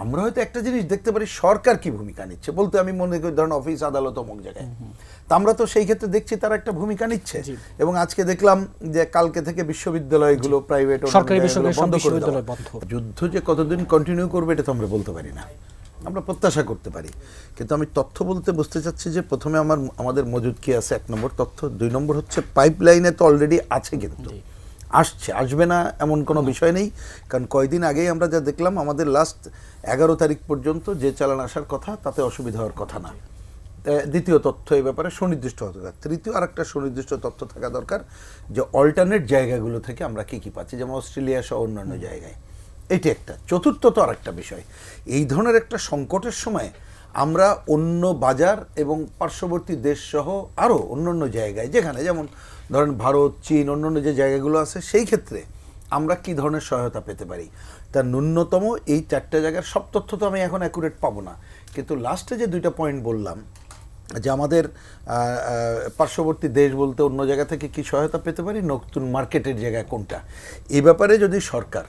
আমরা হয়তো একটা জিনিস দেখতে পারি সরকার কি ভূমিকা নিচ্ছে, বলতে আমি মনে করি ধরেন অফিস আদালত অমুক জায়গায়, তা আমরা তো সেই ক্ষেত্রে দেখছি তারা একটা ভূমিকা নিচ্ছে। এবং আজকে দেখলাম যে কালকে থেকে বিশ্ববিদ্যালয়গুলো প্রাইভেট সরকারি বেসরকারি বন্ধ করে বিশ্ববিদ্যালয় দেওয়া। বন্ধ। যুদ্ধ যে কতদিন কন্টিনিউ করবে এটা তো আমরা বলতে পারি না, আমরা প্রত্যাশা করতে পারি। কিন্তু আমি তথ্য বলতে বুঝতে চাচ্ছি যে প্রথমে আমাদের মজুদ কি আছে, 1 নম্বর তথ্য। 2 নম্বর হচ্ছে পাইপলাইনে তো অলরেডি আছে, কিন্তু আসবে না এমন কোনো বিষয় নেই। কারণ কয়েকদিন আগেই আমরা যা দেখলাম, আমাদের লাস্ট 11 তারিখ পর্যন্ত যে চালান আসার কথা তাতে অসুবিধা হওয়ার কথা না। দ্বিতীয় তথ্য এই ব্যাপারে সুনির্দিষ্ট হতে দরকার। তৃতীয় আরেকটা সুনির্দিষ্ট তথ্য থাকা দরকার যে অল্টারনেট জায়গাগুলো থেকে আমরা কী পাচ্ছি, যেমন অস্ট্রেলিয়া সহ অন্যান্য জায়গায়। এটি একটা। চতুর্থ তো আরেকটা বিষয়, এই ধরনের একটা সংকটের সময় আমরা অন্য বাজার এবং পার্শ্ববর্তী দেশ সহ আরও অন্যান্য জায়গায়, যেখানে যেমন ধরেন ভারত, চীন, অন্যান্য যে জায়গাগুলো আছে, সেই ক্ষেত্রে আমরা কি ধরনের সহায়তা পেতে পারি, তার ন্যূনতম এই 4টে জায়গার সব তথ্য তো আমি এখন অ্যাকুরেট পাবো না। কিন্তু লাস্টে যে 2টা পয়েন্ট বললাম যে আমাদের পার্শ্ববর্তী দেশ বলতে অন্য জায়গা থেকে কি সহায়তা পেতে পারি, নতুন মার্কেটের জায়গায় কোনটা, এই ব্যাপারে যদি সরকার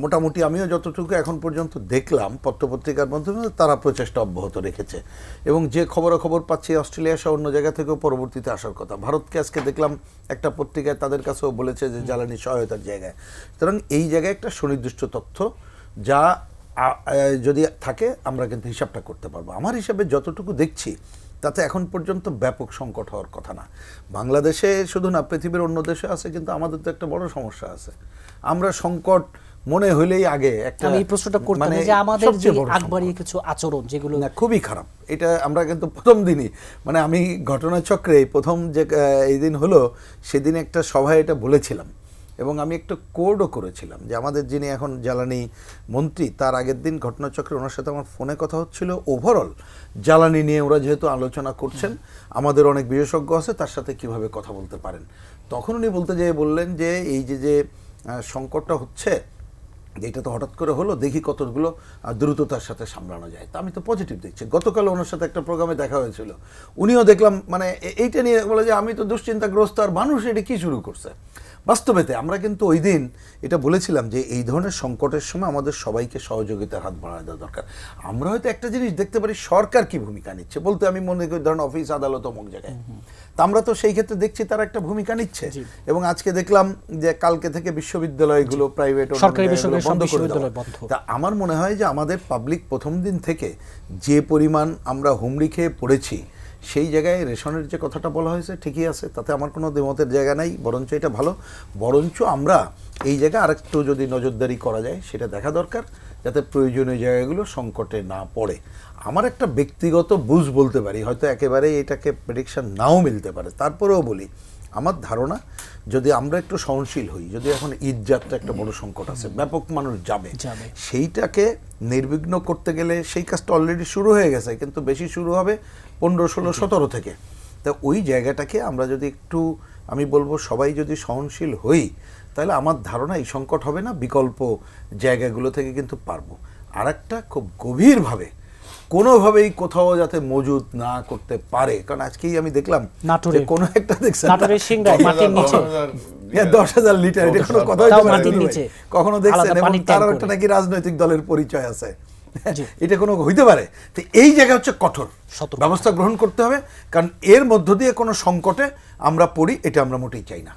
মোটামুটি, আমিও যতটুকু এখন পর্যন্ত দেখলাম পত্রপত্রিকার মাধ্যমে, তারা প্রচেষ্টা অব্যাহত রেখেছে। এবং যে খবর পাচ্ছি অস্ট্রেলিয়া সহ অন্য জায়গা থেকেও পরবর্তীতে আসার কথা। ভারতকে আজকে দেখলাম একটা পত্রিকায় তাদের কাছেও বলেছে যে জ্বালানি সহায়তার জায়গায়। সুতরাং এই জায়গায় একটা সুনির্দিষ্ট তথ্য যা যদি থাকে আমরা কিন্তু হিসাবটা করতে পারবো। আমার হিসাবে যতটুকু দেখছি তাতে এখন পর্যন্ত ব্যাপক সংকট হওয়ার কথা না। বাংলাদেশে শুধু না, পৃথিবীর অন্য দেশে আছে, কিন্তু আমাদের তো একটা বড় সমস্যা আছে। আমরা সংকট মনে হইলেই আগে একটা, আমি এই প্রশ্নটা করতে চাই যে আমাদের যে আগবাড়িয়ে কিছু আচরণ যেগুলো না খুবই খারাপ, এটা আমরা কিন্তু প্রথম দিনই, মানে আমি ঘটনাচক্রে প্রথম যে এই দিন হলো সেদিন একটা সভায় এটা বলেছিলাম, এবং আমি একটা কোডও করেছিলাম যে আমাদের যিনি এখন জ্বালানি মন্ত্রী, তার আগের দিন ঘটনাচক্রে ওনার সাথে আমার ফোনে কথা হচ্ছিল। ওভারঅল জ্বালানি নিয়ে ওরা যেহেতু আলোচনা করছেন, আমাদের অনেক বিশেষজ্ঞ আছে, তার সাথে কিভাবে কথা বলতে পারেন। তখন উনি বলতে যেয়ে বললেন যে এই যে সংকটটা হচ্ছে, এটা তো হঠাৎ করে হলো, দেখি কতগুলো দ্রুততার সাথে সামলানো যায়। তা আমি তো পজিটিভ দেখছি। গতকাল ওনার সাথে একটা প্রোগ্রামে দেখা হয়েছিল, উনিও দেখলাম মানে এইটা নিয়ে বলে যে আমি তো দুশ্চিন্তাগ্রস্ত, আর মানুষ এটা কি শুরু করছে। বাস্তবেতে আমরা কিন্তু ওই দিন এটা বলেছিলাম যে এই ধরনের সংকটের সময় আমাদের সবাইকে সহযোগিতার হাত বাড়ানো দেওয়া দরকার। আমরা হয়তো একটা জিনিস দেখতে পারি সরকার কি ভূমিকা নিচ্ছে, বলতে আমি মনে করি ধরেন অফিস আদালত অমুক জায়গায়, তা আমরা তো সেই ক্ষেত্রে দেখছি তারা একটা ভূমিকা নিচ্ছে। এবং আজকে দেখলাম যে কালকে থেকে বিশ্ববিদ্যালয়গুলো প্রাইভেট সরকারি বেসরকারি বন্ধ করে দেওয়া। তা আমার মনে হয় যে আমাদের পাবলিক প্রথম দিন থেকে যে পরিমাণ আমরা হুমড়ি খেয়ে পড়েছি, সেই জায়গায় রেশনের যে কথাটা বলা হয়েছে ঠিকই আছে, তাতে আমার কোনো দ্বিমতের জায়গা নাই। বরঞ্চ এটা ভালো, বরঞ্চ আমরা এই জায়গায় আরেকটু যদি নজরদারি করা যায় সেটা দেখা দরকার, যাতে প্রয়োজনীয় জায়গাগুলো সংকটে না পড়ে। আমার একটা ব্যক্তিগত বুঝ বলতে পারি, হয়তো একেবারেই এটাকে প্রেডিকশন নাও মিলতে পারে, তারপরেও বলি আমার ধারণা যদি আমরা একটু সহনশীল হই, যদি এখন ঈদ যাত্রা একটা বড় সংকট আছে, ব্যাপক মানুষ যাবে, সেইটাকে নির্বিঘ্ন করতে গেলে সেই কাজটা অলরেডি শুরু হয়ে গেছে, কিন্তু বেশি শুরু হবে 15, 16, 17 থেকে। তা ওই জায়গাটাকে আমরা যদি একটু, আমি বলবো সবাই যদি সহনশীল হই, তাহলে আমার ধারণা এই সংকট হবে না, বিকল্প জায়গাগুলো থেকে কিন্তু পারবো। আর একটা খুব গভীরভাবে কোনোভাবেই কোথাও যাতে মজুদ না করতে পারে, কারণ আজকেই আমি দেখলাম নাটোরে কোনো একটা দেখছেন 10,000 লিটার, এটা কোনো কথা কখনো দেখছেন, এবং তারও একটা নাকি রাজনৈতিক দলের পরিচয় আছে, এটা কোনো হইতে পারে। তো এই জায়গা হচ্ছে কঠোর ব্যবস্থা গ্রহণ করতে হবে, কারণ এর মধ্য দিয়ে কোনো সংকটে আমরা পড়ি, এটা আমরা মোটেই চাই না।